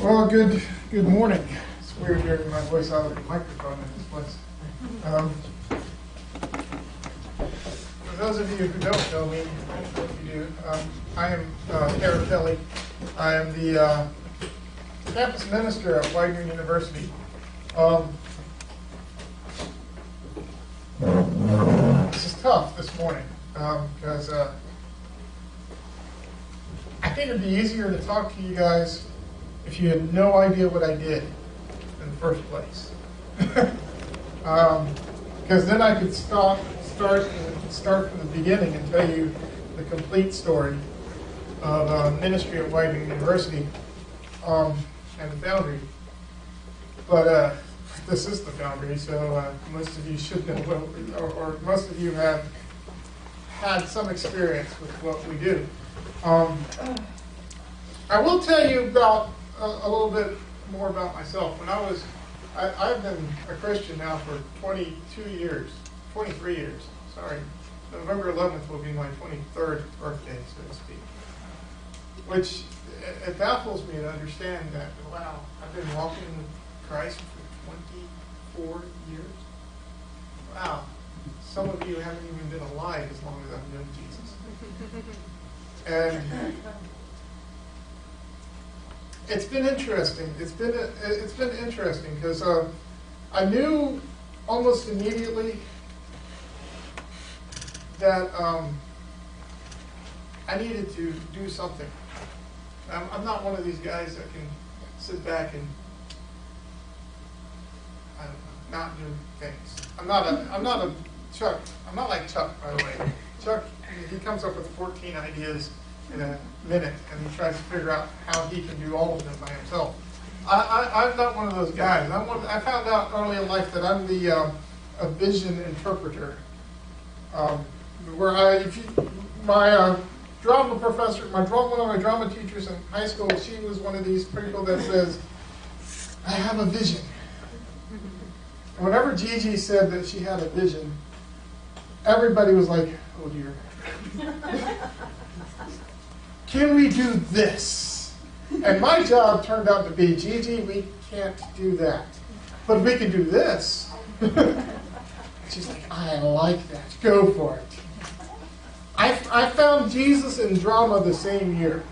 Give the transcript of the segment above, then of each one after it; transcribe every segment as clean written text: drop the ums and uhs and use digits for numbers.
Well, good morning. It's weird hearing my voice out of the microphone in this place. For those of you who don't know me, I hope you do, I am Eric Kelly. I am the campus minister at Widener University. This is tough this morning because I think it'd be easier to talk to you guys if you had no idea what I did in the first place. Because then I could start from the beginning and tell you the complete story of ministry at Widener University and the Foundry. But this is the Foundry, so most of you should know, or most of you have had some experience with what we do. I will tell you about a little bit more about myself. I've been a Christian now for 23 years. Sorry. November 11th will be my 23rd birthday, so to speak. Which, it baffles me to understand that, wow, I've been walking with Christ for 24 years. Wow. Some of you haven't even been alive as long as I've known Jesus. And it's been interesting. It's been interesting because I knew almost immediately that I needed to do something. I'm not one of these guys that can sit back and I don't know, not do things. I'm not like Chuck, by the way. Chuck, he comes up with 14 ideas in a minute, and he tries to figure out how he can do all of them by himself. I'm not one of those guys. I found out early in life that I'm a vision interpreter. My drama professor, one of my drama teachers in high school, she was one of these people that says, "I have a vision." And whenever Gigi said that she had a vision, everybody was like, "Oh dear." Can we do this? And my job turned out to be, Gigi, we can't do that. But we can do this. She's like, I like that. Go for it. I found Jesus in drama the same year.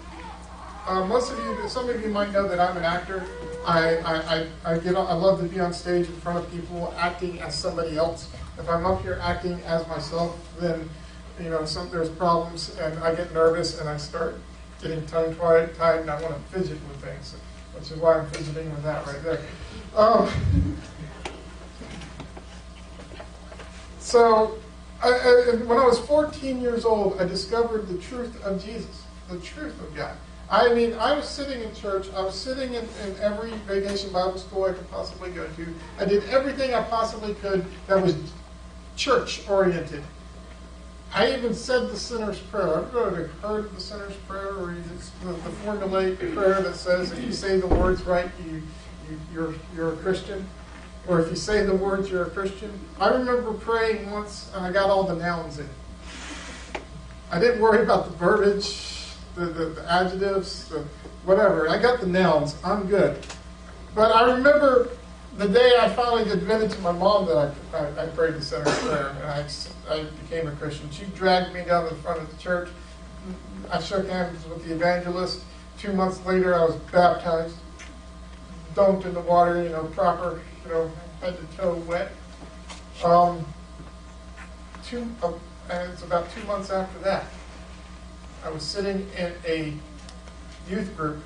Some of you might know that I'm an actor. I love to be on stage in front of people acting as somebody else. If I'm up here acting as myself, then there's problems, and I get nervous, and I start getting tongue-tied, and I want to fidget with things, which is why I'm fidgeting with that right there. So, when I was 14 years old, I discovered the truth of Jesus, the truth of God. I was sitting in church. I was sitting in every vacation Bible school I could possibly go to. I did everything I possibly could that was church-oriented. I even said the sinner's prayer. Everybody heard of the sinner's prayer, or it's the formulaic prayer that says if you say the words right, you're a Christian, or if you say the words, you're a Christian. I remember praying once, and I got all the nouns in. I didn't worry about the verbiage, the adjectives, the whatever. I got the nouns. I'm good. But I remember the day I finally admitted to my mom that I prayed the sinner's prayer, and I became a Christian. She dragged me down to the front of the church. I shook hands with the evangelist. 2 months later, I was baptized, dunked in the water, proper, head to toe wet. And it's about 2 months after that, I was sitting in a youth group,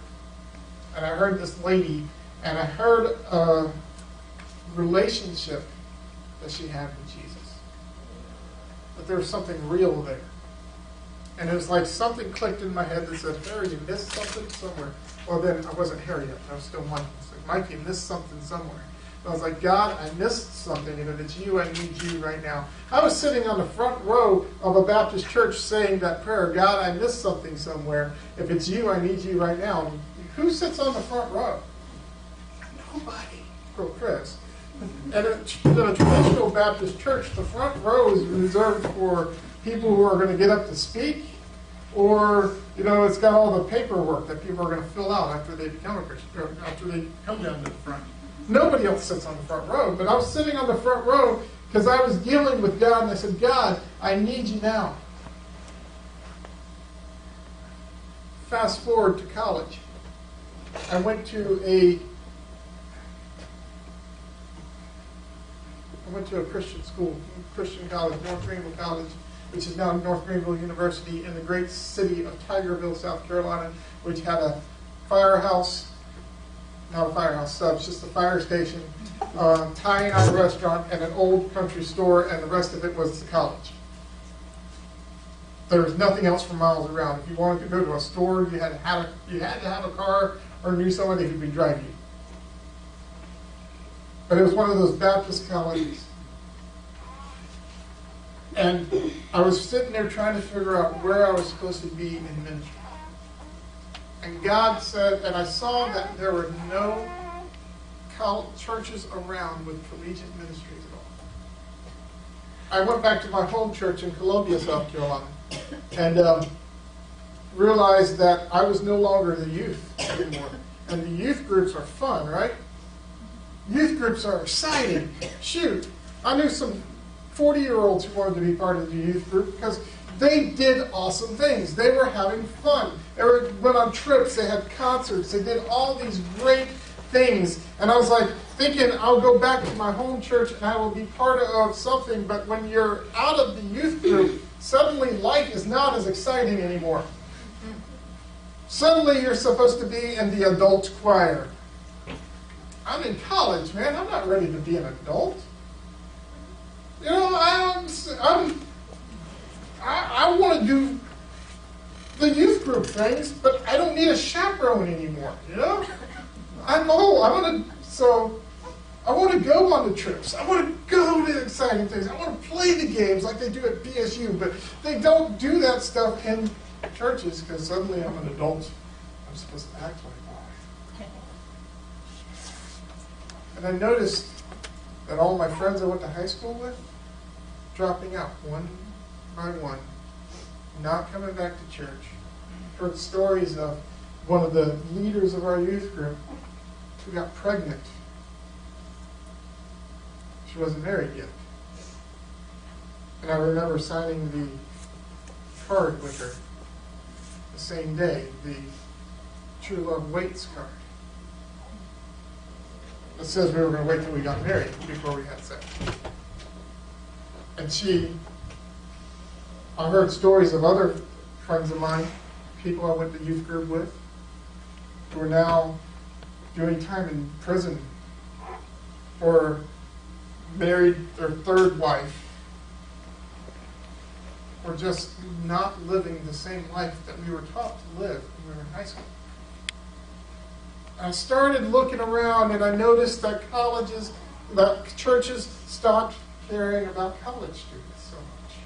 and I heard this lady, and I heard a relationship that she had with Jesus. But there was something real there. And it was like something clicked in my head that said, Harry, you missed something somewhere. Well, then I wasn't Harry yet. I was still Mike. I was like, Mike, you missed something somewhere. And I was like, God, I missed something. And if it's you, I need you right now. I was sitting on the front row of a Baptist church saying that prayer, God, I missed something somewhere. If it's you, I need you right now. And who sits on the front row? Nobody. Girl, Chris. And in a traditional Baptist church, the front row is reserved for people who are going to get up to speak, or it's got all the paperwork that people are going to fill out after they become a Christian, or after they come down to the front. Nobody else sits on the front row, but I was sitting on the front row because I was dealing with God, and I said, God, I need you now. Fast forward to college. I went to a Christian school, Christian college, North Greenville College, which is now North Greenville University, in the great city of Tigerville, South Carolina, which had a firehouse, not a firehouse subs, just a fire station, Thai-out restaurant, and an old country store, and the rest of it was the college. There was nothing else for miles around. If you wanted to go to a store, you had to have a car or knew somebody who could drive you. But it was one of those Baptist colleges. And I was sitting there trying to figure out where I was supposed to be in ministry. And God said, and I saw that there were no churches around with collegiate ministries at all. I went back to my home church in Columbia, South Carolina, and realized that I was no longer the youth anymore. And the youth groups are fun, right? Youth groups are exciting. Shoot, I knew some 40-year-olds who wanted to be part of the youth group because they did awesome things. They were having fun. They went on trips. They had concerts. They did all these great things. And I was like thinking, I'll go back to my home church and I will be part of something. But when you're out of the youth group, suddenly life is not as exciting anymore. Suddenly you're supposed to be in the adult choir. I'm in college, man. I'm not ready to be an adult. I want to do the youth group things, but I don't need a chaperone anymore. I'm old. I want to go on the trips. I want to go to exciting things. I want to play the games like they do at BSU, but they don't do that stuff in churches because suddenly I'm an adult. I'm supposed to act like one. And I noticed that all my friends I went to high school with, dropping out one by one, not coming back to church. Heard stories of one of the leaders of our youth group who got pregnant. She wasn't married yet. And I remember signing the card with her the same day, the True Love Waits card. It says we were going to wait till we got married before we had sex. And I heard stories of other friends of mine, people I went to youth group with, who are now doing time in prison or married their third wife, or just not living the same life that we were taught to live when we were in high school. I started looking around and I noticed that churches stopped caring about college students so much.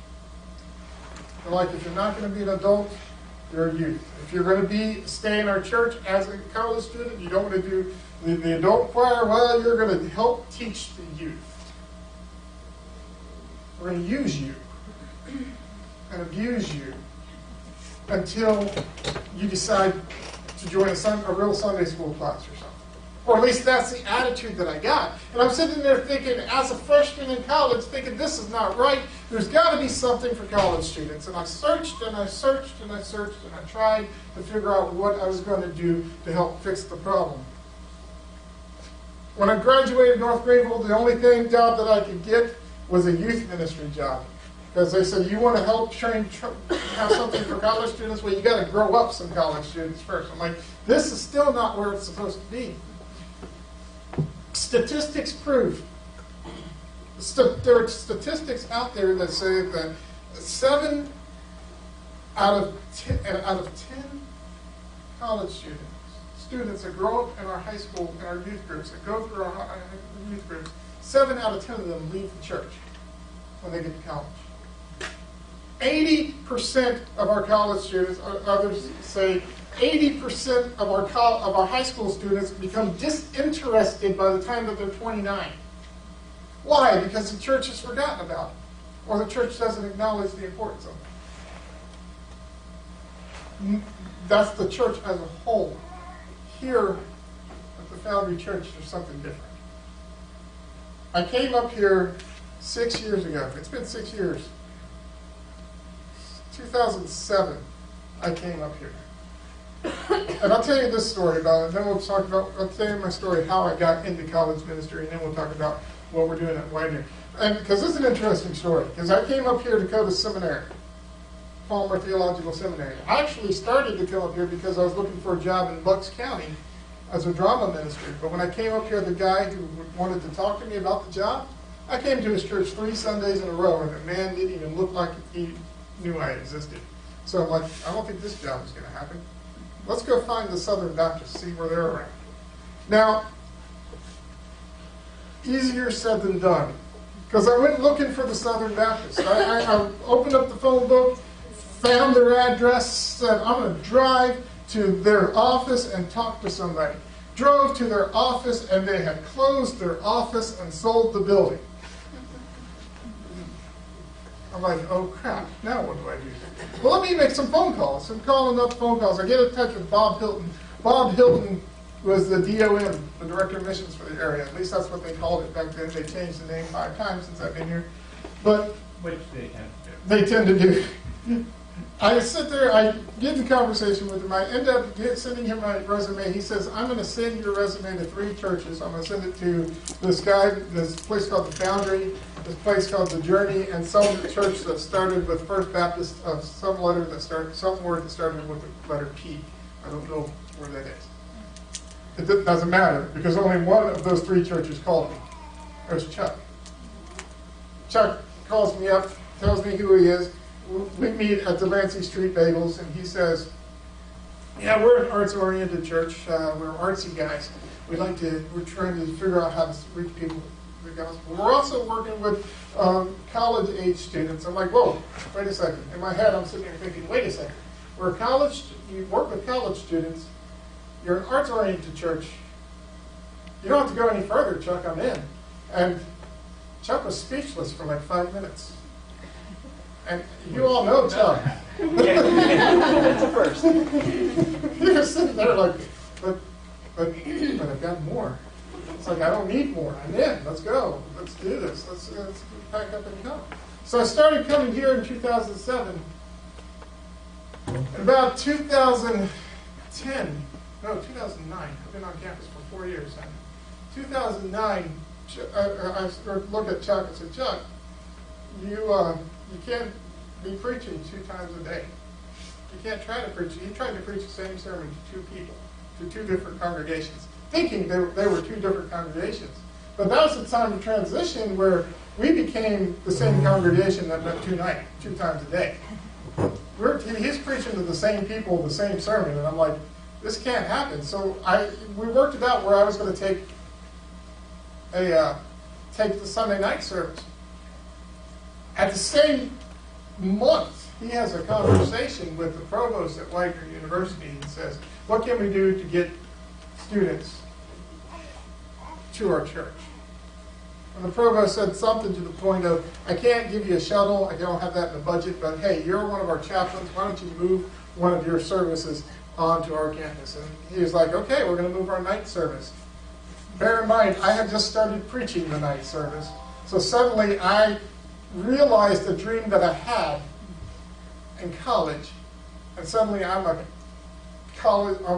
They're like, if you're not going to be an adult, you're a youth. If you're going to stay in our church as a college student, you don't want to do the adult choir, well, you're going to help teach the youth. We're going to use you and abuse you until you decide to join a real Sunday school class or something. Or at least that's the attitude that I got. And I'm sitting there thinking, as a freshman in college, thinking this is not right. There's got to be something for college students. And I searched and I searched and I searched and I tried to figure out what I was going to do to help fix the problem. When I graduated North Greenville, the only job that I could get was a youth ministry job. Because they said, you want to help have something for college students? Well, you got to grow up some college students first. I'm like, this is still not where it's supposed to be. Statistics prove. There are statistics out there that say that 7 out of 10 college students that grow up in our high school, in our youth groups, that go through our youth groups, 7 out of 10 of them leave the church when they get to college. 80% of our college students, others say 80% of our high school students become disinterested by the time that they're 29. Why? Because the church has forgotten about it, or the church doesn't acknowledge the importance of that's the church as a whole. Here at the Foundry Church, there's something different. I came up here 6 years ago. It's been 6 years. 2007, I came up here. And I'll tell you this story about it. Then I'll tell you my story, how I got into college ministry, and then we'll talk about what we're doing at Widener. And because this is an interesting story, because I came up here to go to seminary, Palmer Theological Seminary. I actually started to come up here because I was looking for a job in Bucks County as a drama minister. But when I came up here, the guy who wanted to talk to me about the job, I came to his church 3 Sundays in a row, and the man didn't even look like he knew I existed. So I'm like, I don't think this job is going to happen. Let's go find the Southern Baptists, see where they're around. Now, easier said than done, because I went looking for the Southern Baptists. I opened up the phone book, found their address, said, I'm going to drive to their office and talk to somebody. Drove to their office, and they had closed their office and sold the building. I'm like, oh crap, now what do I do? Well, let me make some phone calls. I'm calling up phone calls. I get in touch with Bob Hilton. Bob Hilton was the DOM, the Director of Missions for the area. At least that's what they called it back then. They changed the name 5 times since I've been here. But which they tend to do. They tend to do. I sit there, I get in conversation with him. I end up sending him my resume. He says, I'm going to send your resume to 3 churches. I'm going to send it to this place called the Foundry, this place called the Journey, and some church that started with First Baptist, some word that started with the letter P. I don't know where that is. It doesn't matter, because only one of those 3 churches called me. There's Chuck. Chuck calls me up, tells me who he is. We meet at the Lancy Street Bagels, and he says, yeah, we're an arts-oriented church. We're artsy guys. We're trying to figure out how to reach people with the gospel. We're also working with college-age students. I'm like, whoa, wait a second. In my head, I'm sitting there thinking, wait a second. You work with college students. You're an arts-oriented church. You don't have to go any further, Chuck. I'm in. And Chuck was speechless for like 5 minutes. And you all know Chuck. That's a first. You're sitting there like, but I've got more. It's like, I don't need more. I'm in. Let's go. Let's do this. Let's pack up and come. So I started coming here in 2007. In about 2009. I've been on campus for 4 years now. 2009, I looked at Chuck and said, Chuck, you can't be preaching 2 times a day. You can't try to preach. He tried to preach the same sermon to 2 people, to 2 different congregations, thinking they were 2 different congregations. But that was the time of transition where we became the same congregation that met 2 times a day. He's preaching to the same people, the same sermon, and I'm like, this can't happen. So we worked it out where I was going to take the Sunday night service. At the same month, he has a conversation with the provost at Widener University and says, what can we do to get students to our church? And the provost said something to the point of, I can't give you a shuttle, I don't have that in the budget, but hey, you're one of our chaplains, why don't you move one of your services onto our campus? And he was like, okay, we're going to move our night service. Bear in mind, I had just started preaching the night service, so suddenly I realized the dream that I had in college, and suddenly I'm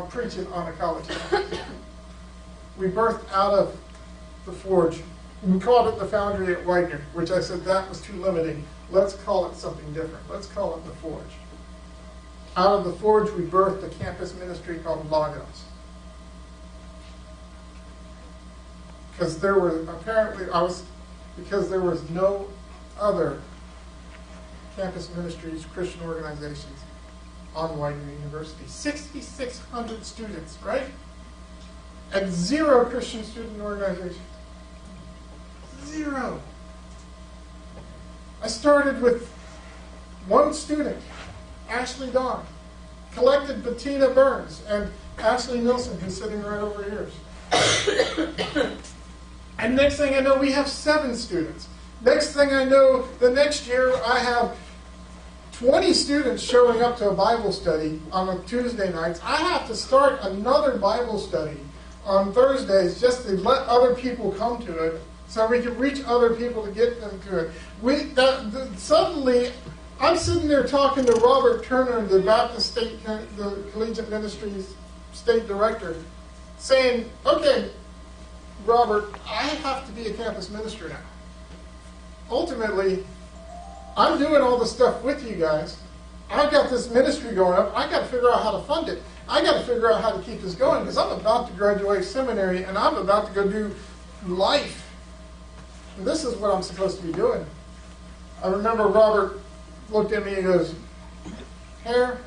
preaching on a college campus. We birthed out of the Forge. We called it the Foundry at Widener, which I said that was too limiting. Let's call it something different. Let's call it the Forge. Out of the Forge, we birthed a campus ministry called Logos. Because there was no other campus ministries, Christian organizations on Widener University. 6,600 students, right? And 0 Christian student organizations. 0. I started with 1 student, Ashley Dawn, collected Bettina Burns and Ashley Nilsson, who's sitting right over here. And next thing I know, we have 7 students. Next thing I know, the next year I have 20 students showing up to a Bible study on a Tuesday nights, I have to start another Bible study on Thursdays just to let other people come to it so we can reach other people to get them to it. Suddenly, I'm sitting there talking to Robert Turner, the Baptist State, the Collegiate Ministries State Director, saying, okay, Robert, I have to be a campus minister now. Ultimately, I'm doing all this stuff with you guys. I've got this ministry going up. I've got to figure out how to fund it. I've got to figure out how to keep this going because I'm about to graduate seminary and I'm about to go do life. And this is what I'm supposed to be doing. I remember Robert looked at me and goes, Hare,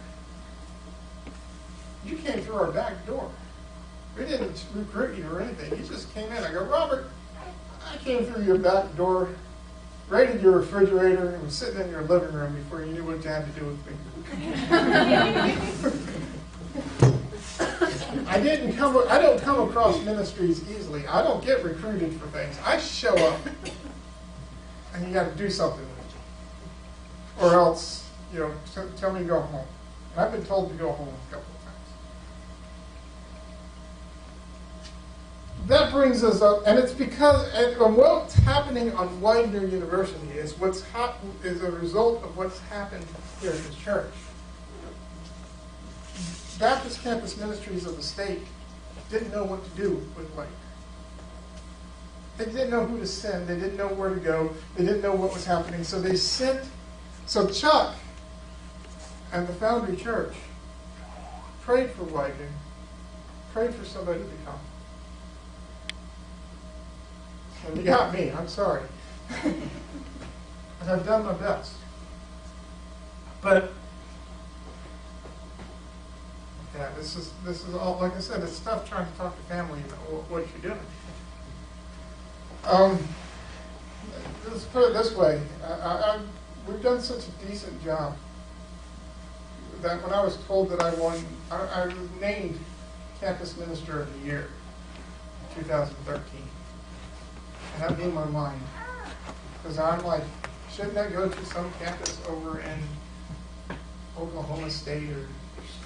you came through our back door. We didn't recruit you or anything. You just came in. I go, Robert, I came through your back door, raided your refrigerator, and was sitting in your living room before you knew what you had to do with me. I don't come across ministries easily. I don't get recruited for things. I show up, and you got to do something with me, or else, tell me to go home. And I've been told to go home a couple of times. That brings us up, and it's because and what's happening on Widener University is is a result of what's happened here in the church. Baptist Campus Ministries of the state didn't know what to do with Widener. They didn't know who to send. They didn't know where to go. They didn't know what was happening. So Chuck and the Foundry Church prayed for Widener, prayed for somebody to come. And you got me. I'm sorry. And I've done my best. But yeah, this is all, like I said, it's tough trying to talk to family about what you're doing. Let's put it this way. We've done such a decent job that when I was told that I won, I was named Campus Minister of the Year in 2013. And that blew my mind. Because I'm like, shouldn't I go to some campus over in Oklahoma State or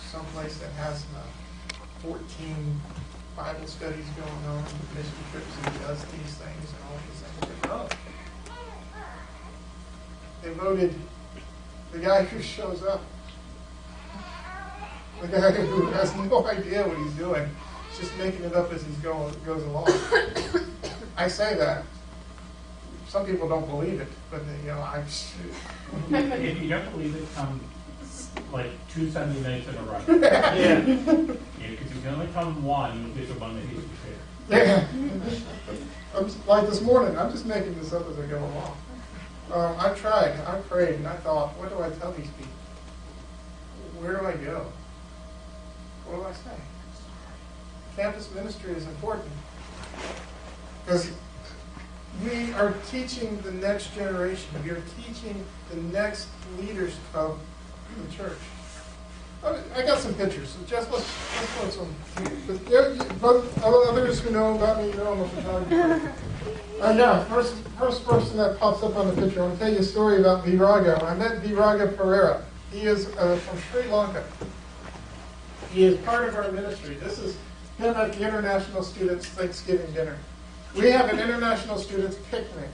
someplace that has 14 Bible studies going on, mission trips, and does these things and all these things? But no. They voted the guy who shows up, the guy who has no idea what he's doing, just making it up as he goes along. I say that. Some people don't believe it, but I'm. If you don't believe it, come like 2 Sunday nights in a row. Yeah. Because if you only come one, you'll get the one that he's prepared. Yeah. Like this morning, I'm just making this up as I go along. I tried, I prayed, and I thought, what do I tell these people? Where do I go? What do I say? Campus ministry is important. Because we are teaching the next generation. We are teaching the next leaders of the church. I got some pictures. So just let's put some. But others who know about me know I'm a photographer. First person that pops up on the picture, I want to tell you a story about Viraga. When I met Viraga Pereira, he is from Sri Lanka. He is part of our ministry. This is him at the International Students Thanksgiving dinner. We have an International Students Picnic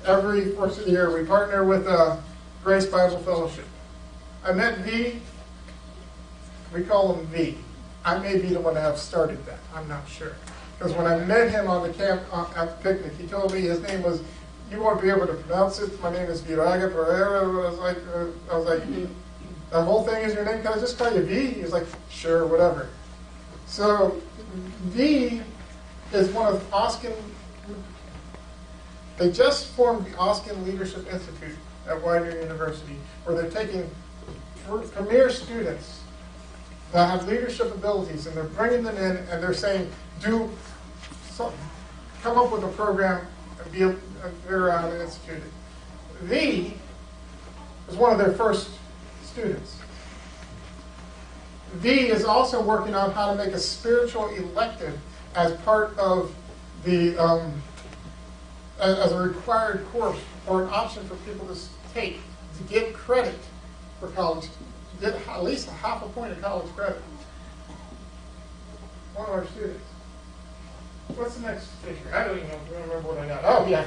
every first of the year. We partner with Grace Bible Fellowship. I met V. We call him V. I may be the one to have started that. I'm not sure. Because when I met him on the camp at the picnic, he told me his name was, you won't be able to pronounce it. My name is Viraga Pereira. I was like, that whole thing is your name? Can I just call you V? He was like, sure, whatever. So V is one of Austin. They just formed the Austin Leadership Institute at Widener University, where they're taking premier students that have leadership abilities, and they're bringing them in, and they're saying, come up with a program and be instituted. V was one of their first students. V is also working on how to make a spiritual elective as part of the as a required course or an option for people to take to get credit for college, get at least a half a point of college credit. One of our students. What's the next picture? I don't even remember what I got. Oh, yeah.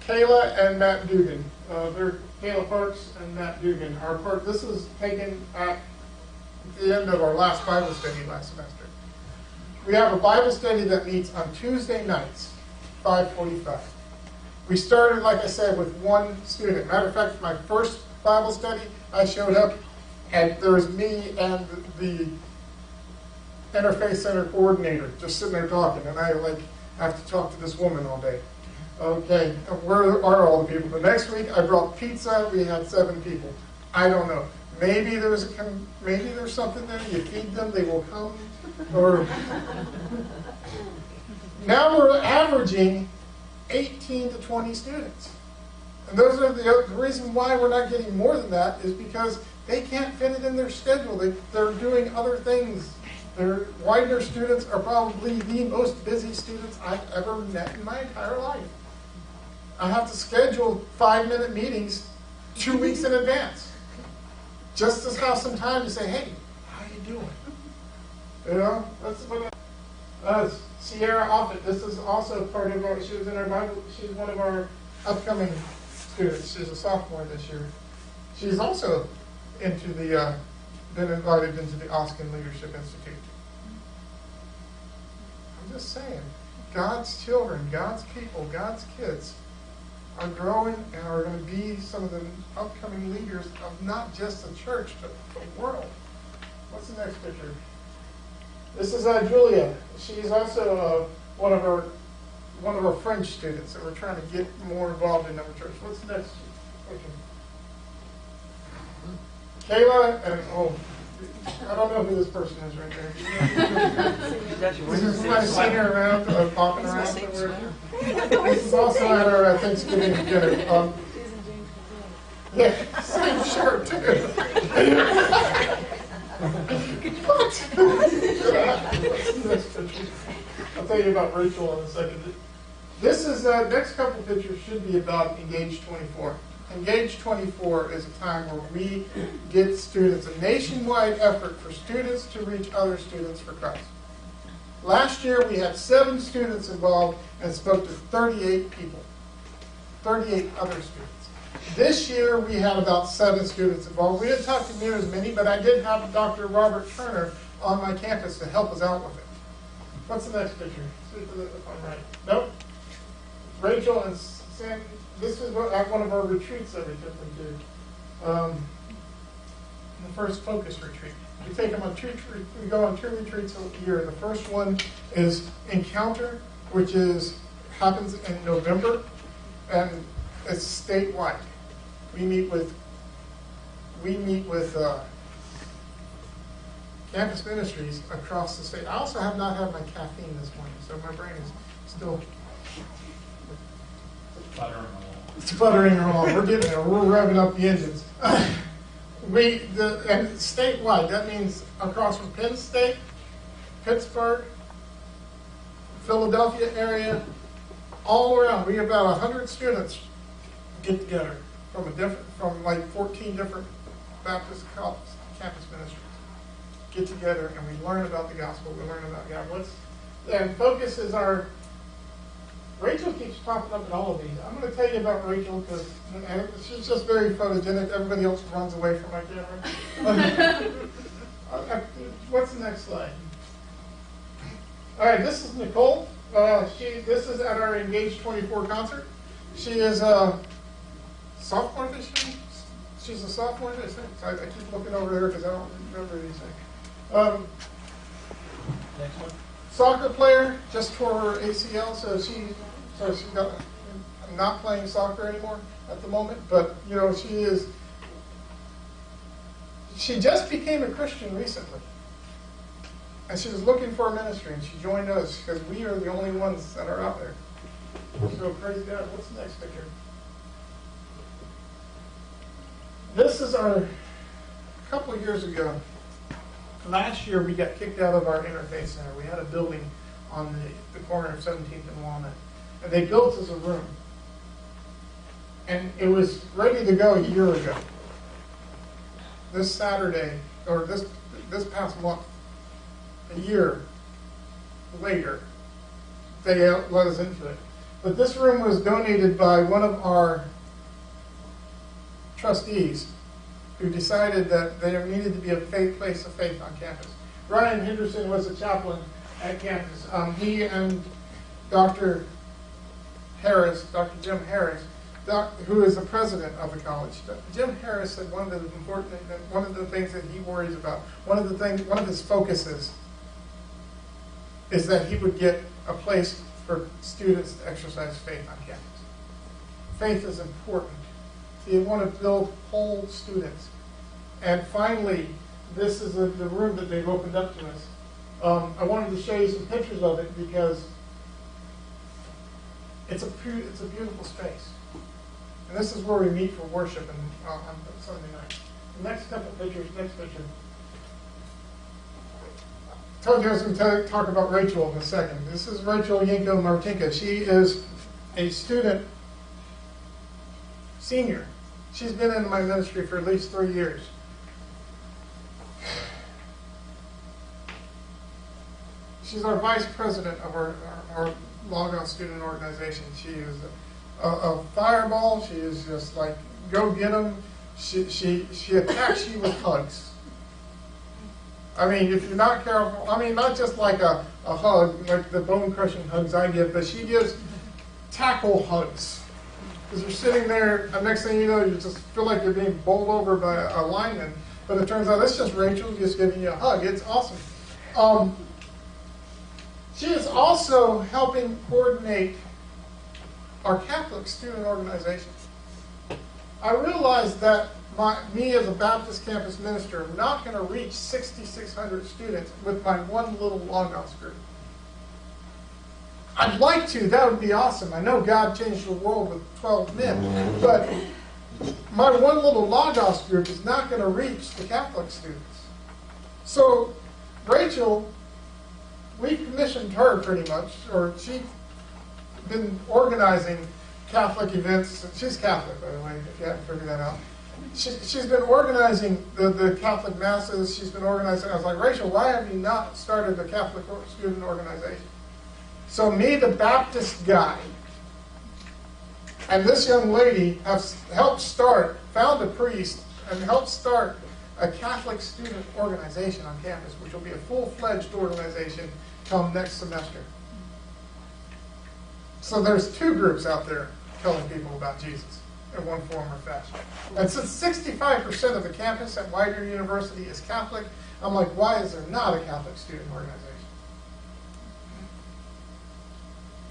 Kayla and Matt Dugan. They're Kayla Parks and Matt Dugan. This is taken at the end of our last Bible study last semester. We have a Bible study that meets on Tuesday nights, 5:45. We started, like I said, with one student. Matter of fact, my first Bible study, I showed up, and there was me and the Interfaith Center coordinator just sitting there talking, and I have to talk to this woman all day. Okay, where are all the people? The next week, I brought pizza. We had 7 people. I don't know. Maybe there's something there. You feed them, they will come. Or now we're averaging 18 to 20 students, and those are the reason why we're not getting more than that is because they can't fit it in their schedule. They're doing other things. Their Widener students are probably the most busy students I've ever met in my entire life. I have to schedule 5-minute meetings 2 weeks in advance, just to have some time to say, "Hey, how you doing?" You know, that's what. Sierra Offit. This is also part of our. She was in our Bible. She's one of our upcoming students. She's a sophomore this year. She's also into the. Been invited into the Oskin Leadership Institute. I'm just saying, God's children, God's people, God's kids are growing and are going to be some of the upcoming leaders of not just the church, but the world. What's the next picture? This is Julia. She's also one of our French students that we're trying to get more involved in our church. What's the next picture? Kayla and I don't know who this person is right there. This is my senior around, popping around somewhere. This is also at our Thanksgiving dinner. Yeah, same shirt too. What? I'll tell you about Rachel in a second. This is next couple pictures should be about Engage 24. Engage 24 is a time where we get students, a nationwide effort for students to reach other students for Christ. Last year we had 7 students involved and spoke to 38 people, 38 other students. This year we had about 7 students involved. We didn't talk to near as many, but I did have Dr. Robert Turner on my campus to help us out with it. What's the next picture? See if I'm right. Nope. Rachel and Sam. This is at one of our retreats that we took them to. The first focus retreat. We take them on we go on 2 retreats a year. The first one is Encounter, which happens in November, and it's statewide. We meet with campus ministries across the state. I also have not had my caffeine this morning, so my brain is still sputtering along. We're getting there. We're revving up the engines. And statewide, that means across from Penn State, Pittsburgh, Philadelphia area, all around. We have about 100 students get together from like 14 different Baptist campus ministries. Get together and we learn about the gospel. We learn about God. And focus is our. Rachel keeps popping up in all of these. I'm going to tell you about Rachel because she's just very photogenic. Everybody else runs away from my camera. What's the next slide? All right, this is Nicole. This is at our Engage 24 concert. She is a sophomore this year. She's a sophomore this year. I keep looking over there because I don't remember anything. Next one. Soccer player, just tore her ACL, so she's not playing soccer anymore at the moment. But you know, she just became a Christian recently, and she was looking for a ministry, and she joined us because we are the only ones that are out there. So praise God. What's the next picture? This is a couple of years ago. Last year, we got kicked out of our Interfaith Center. We had a building on the corner of 17th and Walnut. And they built us a room. And it was ready to go a year ago. This Saturday, or this past month, a year later, they let us into it. But this room was donated by one of our trustees who decided that there needed to be a place of faith on campus. Ryan Henderson was a chaplain at campus. He and Dr. Harris, Dr. Jim Harris, who is the president of the college. Jim Harris said one of the things that he worries about, one of his focuses is that he would get a place for students to exercise faith on campus. Faith is important. So you want to build whole students. And finally, this is the room that they've opened up to us. I wanted to show you some pictures of it because it's a beautiful space. And this is where we meet for worship on Sunday night. The next couple pictures, next picture. I told you I was going to talk about Rachel in a second. This is Rachel Yenko Martinka. She is a student, senior. She's been in my ministry for at least 3 years. She's our vice president of our Logos student organization. She is a fireball. She is just like, go get them. She attacks you with hugs. I mean, if you're not careful, I mean, not just like a hug, like the bone-crushing hugs I give, but she gives tackle hugs. Because you're sitting there, and next thing you know, you just feel like you're being bowled over by a lineman. But it turns out it's just Rachel just giving you a hug. It's awesome. She is also helping coordinate our Catholic student organization. I realized that me as a Baptist campus minister, I'm not going to reach 6,600 students with my one little Logos group. I'd like to. That would be awesome. I know God changed the world with 12 men, but my one little Logos group is not going to reach the Catholic students. So Rachel, we commissioned her pretty much, or she's been organizing Catholic events. She's Catholic, by the way, if you haven't figured that out. She's been organizing the Catholic masses. She's been organizing. I was like, Rachel, why have you not started a Catholic student organization? So me, the Baptist guy, and this young lady have helped found a priest, and helped start a Catholic student organization on campus, which will be a full-fledged organization come next semester. So there's 2 groups out there telling people about Jesus in one form or fashion. And since 65% of the campus at Widener University is Catholic, I'm like, why is there not a Catholic student organization?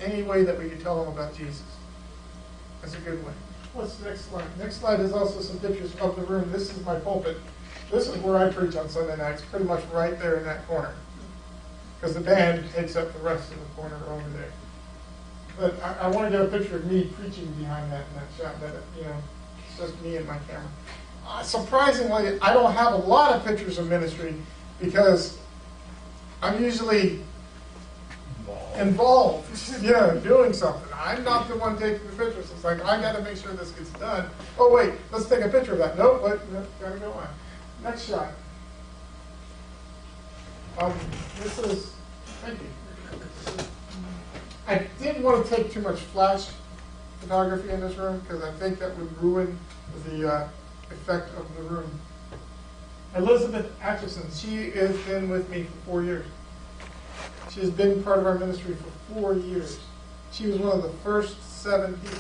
Any way that we can tell them about Jesus is a good way. What's the next slide? Next slide is also some pictures of the room. This is my pulpit. This is where I preach on Sunday nights, pretty much right there in that corner. Because the band takes up the rest of the corner over there. But I want to get a picture of me preaching behind that in that shot. That, it's just me and my camera. Surprisingly, I don't have a lot of pictures of ministry because I'm usually involved, doing something. I'm not the one taking the pictures. It's like, I got to make sure this gets done. Oh, wait, let's take a picture of that. Nope, got to go on. Next shot. Thank you. I didn't want to take too much flash photography in this room because I think that would ruin the effect of the room. Elizabeth Atchison, she has been with me for 4 years. She has been part of our ministry for 4 years. She was one of the first 7 people.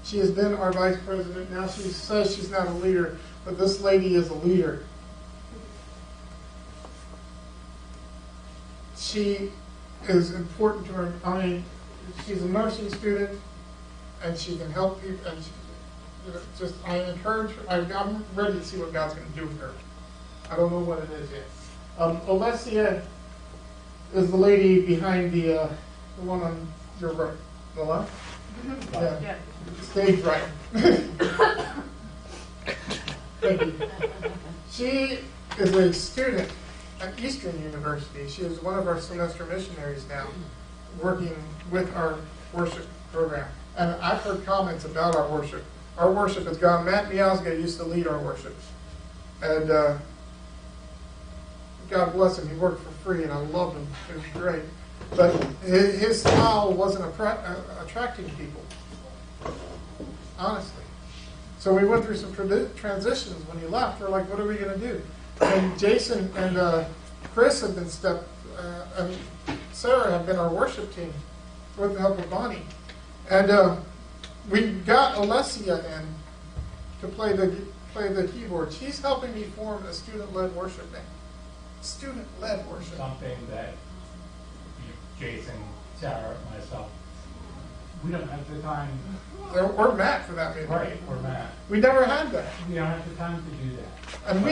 She has been our vice president. Now she says she's not a leader, but this lady is a leader. She is important to her. I mean, she's a nursing student, and she can help people. And I encourage her. I'm ready to see what God's going to do with her. I don't know what it is yet. Alessia is the lady behind the one on your right, the left. Yeah. Stage right. Thank you. She is a student at Eastern University. She is one of our semester missionaries now, working with our worship program. And I've heard comments about our worship our worship has gone. Matt Miazga used to lead our worship. And God bless him, he worked for free, and I loved him. It was great. But his style wasn't attracting people, honestly. So we went through some transitions when he left. We're like, what are we going to do? And Jason and Chris have been and Sarah have been our worship team with the help of Bonnie. And we got Alessia in to play the keyboard. She's helping me form a student-led worship band. Student-led worship. Something that Jason, Sarah, myself, we don't have the time. Or Matt, for that matter. Right, or Matt. We never had that. We don't have the time to do that. And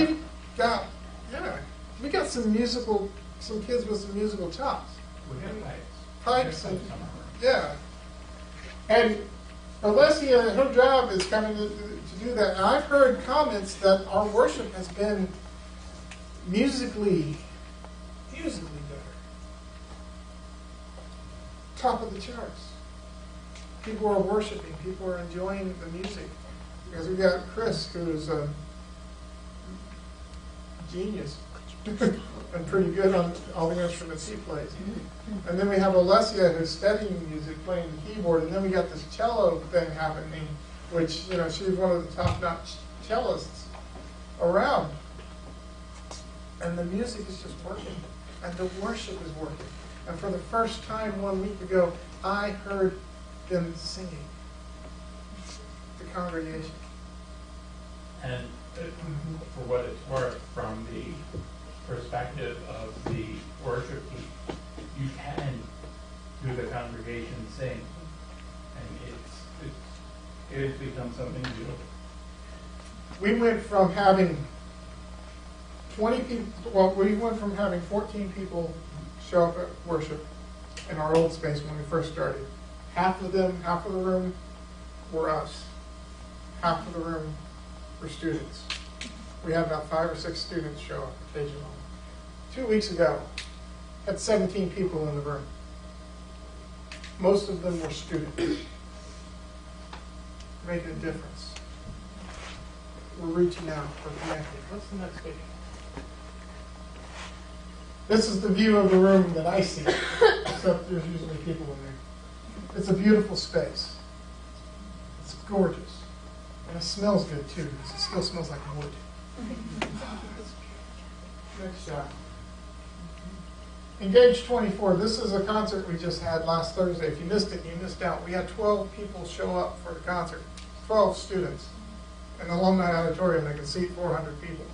we got some kids with some musical chops. We got Pipes. And, yeah. And Alessia, her job is coming to do that. And I've heard comments that our worship has been musically better. Top of the charts. People are worshiping. People are enjoying the music. Because we got Chris, who is a genius and pretty good on all the instruments he plays. And then we have Alessia, who's studying music, playing the keyboard. And then we got this cello thing happening, which, she's one of the top-notch cellists around. And the music is just working. And the worship is working. And for the first time 1 week ago, I heard them singing. The congregation. And for what it's worth, from the perspective of the worship team, you can, through the congregation, sing. And it has become something beautiful. We went from having 20 people, we went from having 14 people show up at worship in our old space when we first started. Half of the room were us. Half of the room were students. We had about 5 or 6 students show up occasionally. 2 weeks ago, had 17 people in the room. Most of them were students. Making a difference. We're reaching out. We're connecting. What's the next picture? This is the view of the room that I see, except there's usually people in there. It's a beautiful space. It's gorgeous. And it smells good, too, because it still smells like wood. Next shot. Engage 24. This is a concert we just had last Thursday. If you missed it, you missed out. We had 12 people show up for the concert. 12 students. In the alumni auditorium that could seat 400 people.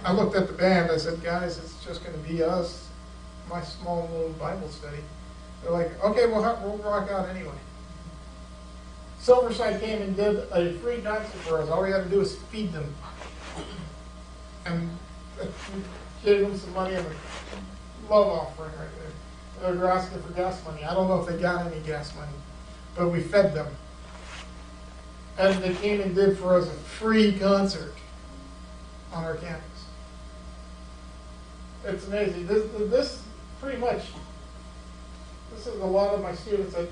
I looked at the band. I said, guys, it's just going to be us, my small little Bible study. They're like, okay, we'll rock out anyway. Silverside came and did a free concert for us. All we had to do was feed them. And we gave them some money and a love offering right there. They were asking for gas money. I don't know if they got any gas money, but we fed them. And they came and did for us a free concert on our campus. It's amazing. This pretty much, this is a lot of my students that,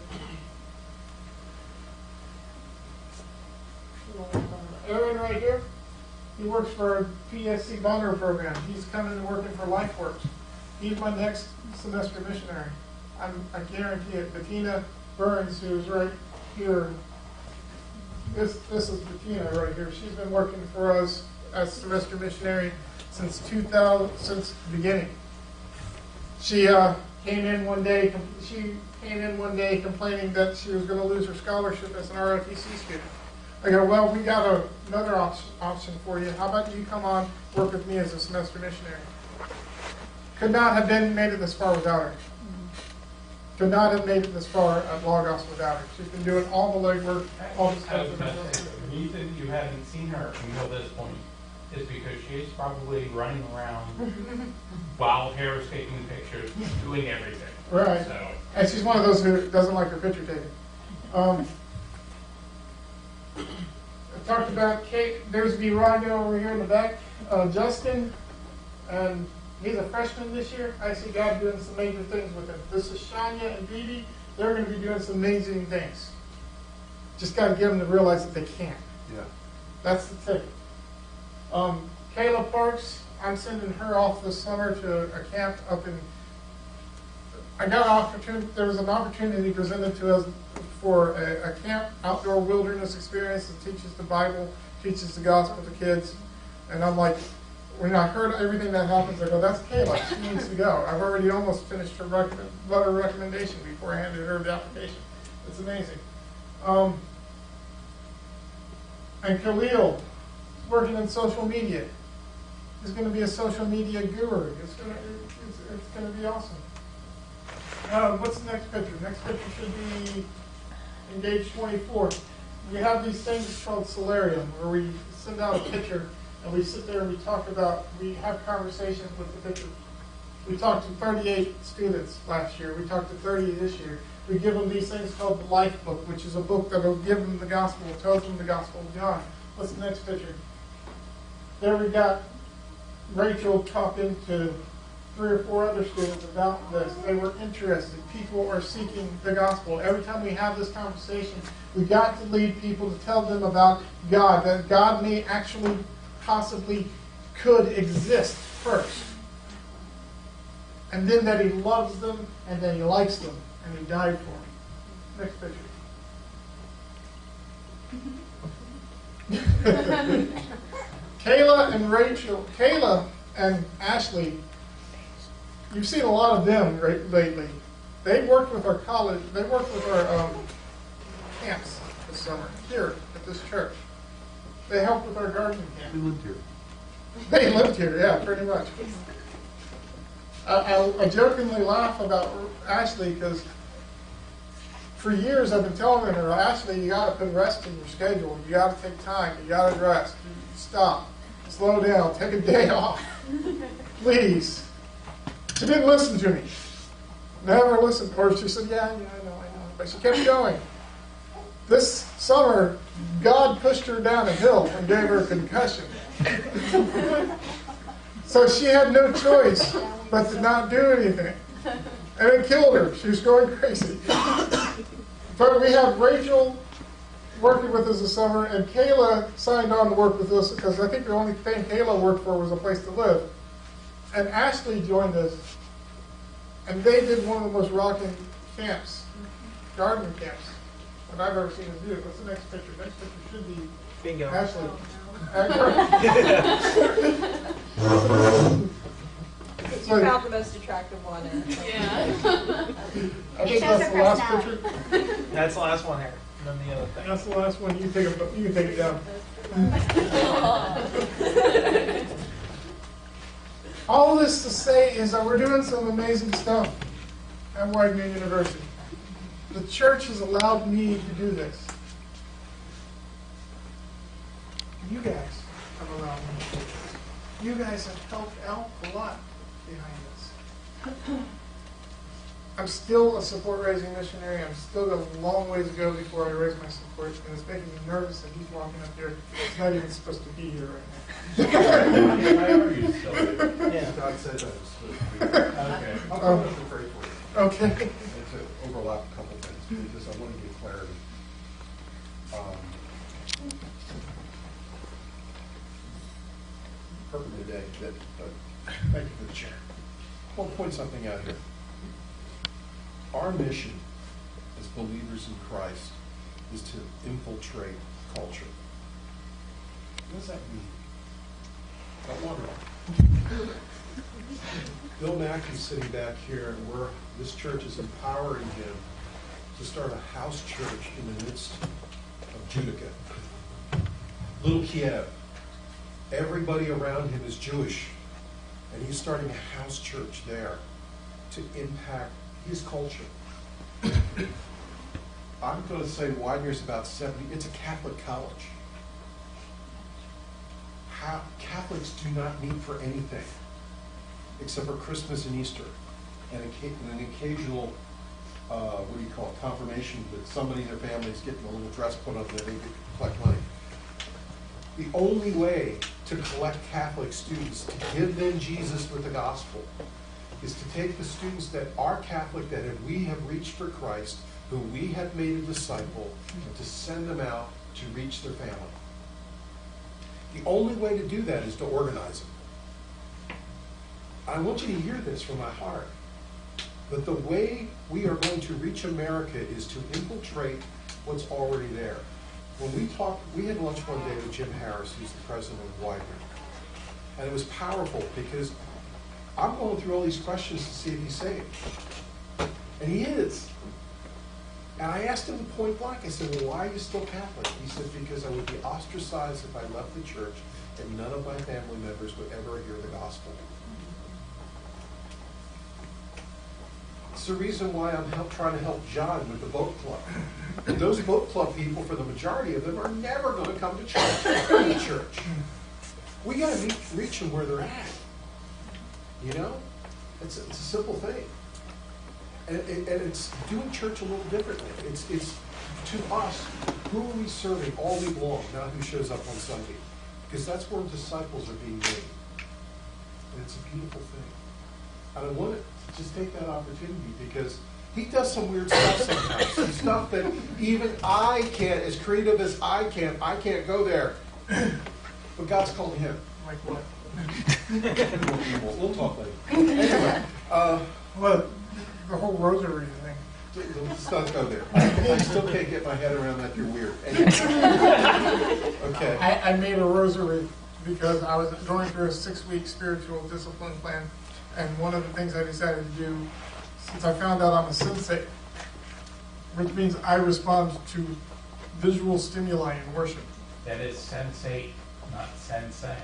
Aaron right here, he works for a PSC Bonner program. He's coming and working for LifeWorks. He's my next semester missionary. I guarantee it. Bettina Burns, who's right here, this is Bettina right here. She's been working for us as semester missionary since the beginning. She came in one day complaining that she was going to lose her scholarship as an ROTC student. I go, well, we got another option for you. How about you come on, work with me as a semester missionary? Could not have made it this far without her. Could not have made it this far at Logos without her. She's been doing all the legwork, all the stuff. The reason you haven't seen her until this point is because she's probably running around while Harris taking pictures, doing everything. Right. So. And she's one of those who doesn't like her picture taken. I talked about Kate. There's Virago over here in the back. Justin, and he's a freshman this year. I see God doing some major things with him. This is Shania and Dee Dee. They're going to be doing some amazing things. Just got to get them to realize that they can't. Yeah. That's the thing. Kayla Parks, I'm sending her off this summer to a camp up in. I got an opportunity. There was an opportunity presented to us for a camp, outdoor wilderness experience that teaches the Bible, teaches the gospel to kids. And I'm like, when I heard everything that happens, I go, that's Kayla. She needs to go. I've already almost finished her letter of recommendation before I handed her the application. It's amazing. And Khalil, working in social media. He's going to be a social media guru. It's going to be awesome. What's the next picture? Next picture should be Engage 24. We have these things called Solarium, where we send out a picture and we sit there and we have conversations with the picture. We talked to 38 students last year. We talked to 30 this year. We give them these things called the Life Book, which is a book that will give them the gospel, tells them the gospel of God. What's the next picture? There we got Rachel talking to 3 or 4 other students about this. They were interested. People are seeking the gospel. Every time we have this conversation, we got to lead people to tell them about God, that God may actually possibly could exist first. And then that he loves them and that he likes them and he died for them. Next picture. Kayla and Ashley, you've seen a lot of them lately. They worked with our college, they worked with our camps this summer here at this church. They helped with our gardening camp. We lived here. They lived here, yeah, pretty much. I jokingly laugh about Ashley because for years I've been telling her, Ashley, you got to put rest in your schedule. You got to take time. You got to rest. Stop. Slow down. Take a day off. Please. She didn't listen to me. Never listened. Or she said, yeah, I know. But she kept going. This summer, God pushed her down a hill and gave her a concussion. So she had no choice but to not do anything. And it killed her. She was going crazy. But we have Rachel working with us this summer, and Kayla signed on to work with us because I think the only thing Kayla worked for was a place to live. And Ashley joined us, and they did one of the most rocking camps, garden camps, that I've ever seen us do. What's the next picture? Next picture should be Bingo. Ashley. You found the most attractive one. Yeah. I think that's the last picture. That's the last one here. And then the other thing. That's the last one. You can take it down. All this to say is that we're doing some amazing stuff at Widener University. The church has allowed me to do this. You guys have allowed me to do this. You guys have helped out a lot behind this. I'm still a support-raising missionary. I'm still got a long ways to go before I raise my support, and it's making me nervous that he's walking up here. He's not even supposed to be here right now. Yeah. God said that was supposed to be. Okay. I'll come up and pray for you. Okay. And to overlap a couple things, because I want to get clarity. Purpose today, thank you for the chair. I want to point something out here. Our mission as believers in Christ is to infiltrate culture. What does that mean? I wonder. Bill Mack is sitting back here, and this church is empowering him to start a house church in the midst of Judica. Little Kiev. Everybody around him is Jewish, and he's starting a house church there to impact his culture. I'm going to say Widener's about 70. It's a Catholic college. Catholics do not meet for anything except for Christmas and Easter and an occasional, confirmation that somebody in their family is getting a little dress put on their baby to collect money. The only way to collect Catholic students, to give them Jesus with the gospel, is to take the students that are Catholic, that we have reached for Christ, who we have made a disciple and to send them out to reach their family. The only way to do that is to organize them. I want you to hear this from my heart. That the way we are going to reach America is to infiltrate what's already there. When we had lunch one day with Jim Harris, who's the president of Widener. And it was powerful because I'm going through all these questions to see if he's saved. And he is. And I asked him point blank, I said, well, why are you still Catholic? He said, because I would be ostracized if I left the church and none of my family members would ever hear the gospel. It's the reason why I'm trying to help John with the boat club. And those boat club people, for the majority of them, are never going to come to church, any church. We got to reach them where they're at. You know? It's a simple thing. And it's doing church a little differently. It's to us, who are we serving all week long, not who shows up on Sunday? Because that's where disciples are being made. And it's a beautiful thing. And I want to just take that opportunity because he does some weird stuff sometimes. Some stuff that even I can't, as creative as I can't go there. But God's calling him. Like what? We'll talk later. Anyway, Well, the whole rosary thing. let's not go there. I still can't get my head around that. You're weird. Anyway. Okay. I made a rosary because I was going through a 6-week spiritual discipline plan. And one of the things I decided to do, since I found out I'm a sensei, which means I respond to visual stimuli in worship. That is sensate, not sensei.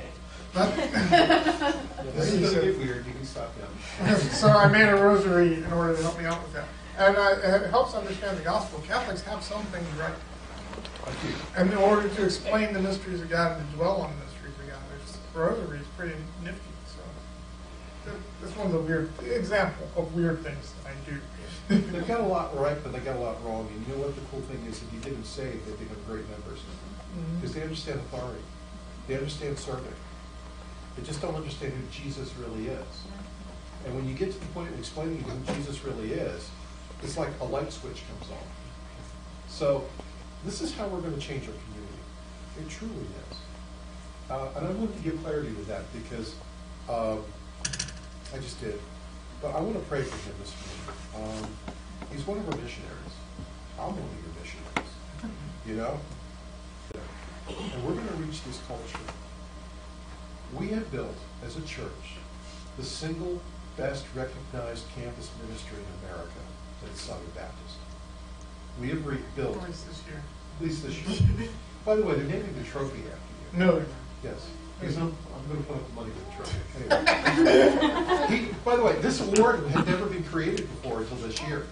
This is going to get weird. You can stop now. So I made a rosary in order to help me out with that. And it helps understand the gospel. Catholics have some things right. And in order to explain the mysteries of God and to dwell on the mysteries of God, the rosary is pretty nifty. So that's one of the weird example of weird things that I do. They've got a lot right, but they got a lot wrong. And you know what the cool thing is? If you get them saved, they become great members. Because they understand authority. They understand serving. They just don't understand who Jesus really is. And when you get to the point of explaining who Jesus really is, it's like a light switch comes on. So this is how we're going to change our community. It truly is. And I wanted to give clarity to that because I just did. But I want to pray for him this morning. He's one of our missionaries. I'm one of your missionaries. You know? And we're going to reach this culture. We have built, as a church, the single best recognized campus ministry in America, and it's Southern Baptist. We have rebuilt, At least this year. at least this year. By the way, they're naming the trophy after you. No. Yes. Because I'm going to put up the money for the trophy. Anyway. By the way, this award had never been created before until this year.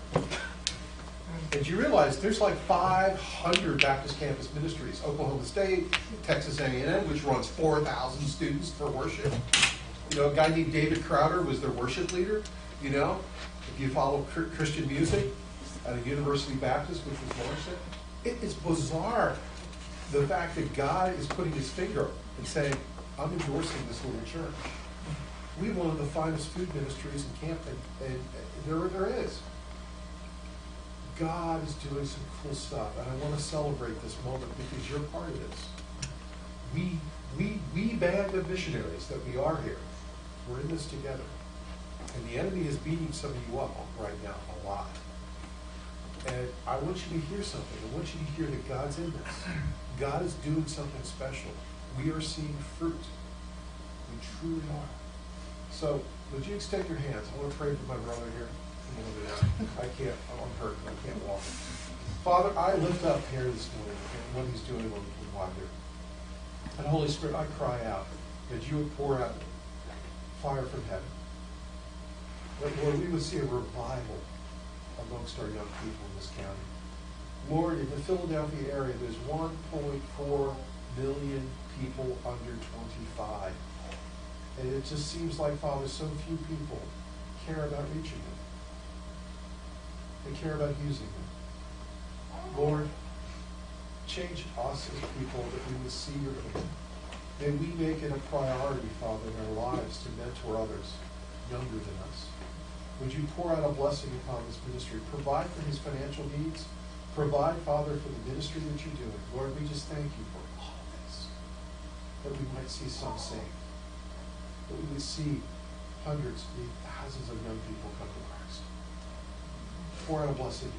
And you realize there's like 500 Baptist campus ministries. Oklahoma State, Texas A&M, which runs 4,000 students for worship. You know, a guy named David Crowder was their worship leader. You know, if you follow Christian music at a University Baptist, which was launched there, it is bizarre the fact that God is putting his finger and saying, I'm endorsing this little church. We have one of the finest food ministries in camp, and there is. God is doing some cool stuff, and I want to celebrate this moment because you're part of this. We band of missionaries that we are here, we're in this together. And the enemy is beating some of you up right now a lot. And I want you to hear something. I want you to hear that God's in this. God is doing something special. We are seeing fruit. We truly are. So, would you extend your hands? I want to pray for my brother here. I can't, I'm hurt, I can't walk. Father, I lift up here this morning and what he's doing on Widener. And Holy Spirit, I cry out that you would pour out fire from heaven. That, Lord, we would see a revival amongst our young people in this county. Lord, in the Philadelphia area, there's 1.4 million people under 25. And it just seems like, Father, so few people care about reaching them. They care about using them. Lord, change us as people that we would see your kingdom. May we make it a priority, Father, in our lives to mentor others younger than us. Would you pour out a blessing upon this ministry? Provide for his financial needs. Provide, Father, for the ministry that you're doing. Lord, we just thank you for all of this. That we might see some saved. That we would see hundreds, maybe thousands of young people come to Christ. Pour out a blessing.